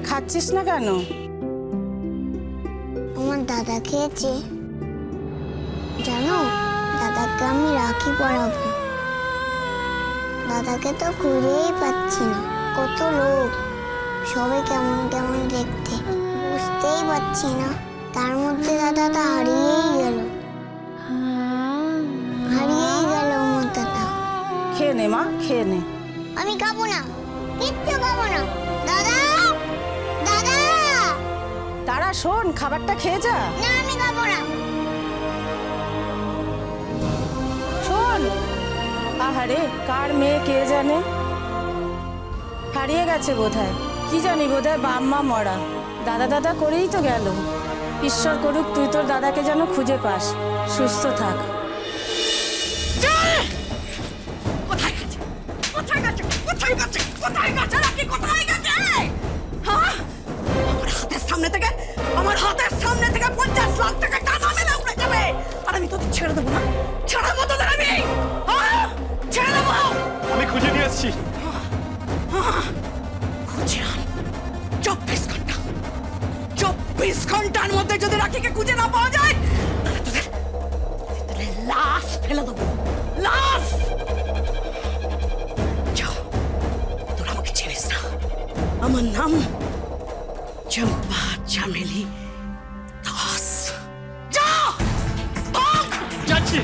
খাচ্ছিস না কেন? আমার দাদা খেয়েছে। জানো, দাদাকে আমি রাখি পরাবো। দাদাকে তো খুঁজেই পাচ্ছি না। কত লোক, সবাই কেমন কেমন দেখতে, বুঝতেই পারছি না। তার মধ্যে দাদাটা হারিয়েই গেল আমার দাদা। খেয়ে নে মা, খেয়ে নে। আমি খাবো না, কিচ্ছু খাবো না। দাদা, দাদা! তারা শোন, খাবারটা খেয়ে যা। না, আমি খাবো না। শোন, আহারে কার মেয়ে কে জানে, হারিয়ে গেছে বোধহয়। কি জানি, বোধহয় বাম্মা মরা। দাদা দাদা করেই তো গেল। ঈশ্বর করুক তুই তোর দাদাকে যেন খুঁজে পাস, সুস্থ থাক। আমার হাতের সামনে থেকে 50 লাখ টাকা টাকা মেলে উড়ে যাবে, আর আমি তোকে ছেড়ে দেবো না। ছাড়াবো তোদের আমি, ছেড়ে দেবো। আমি খুঁজে নিয়ে আসছি। খুঁজে আন 24 ঘন্টা। 24 ঘন্টার মধ্যে যদি রাখিকে খুঁজে না পাওয়া যায়, তাহলে তোদের লাশ ফেলে দেবো, লাশ। যাও, তোরা আমাকে চিনিস না। আমার নাম চম্পা চামেলি দাস। যাও, যাচ্ছি।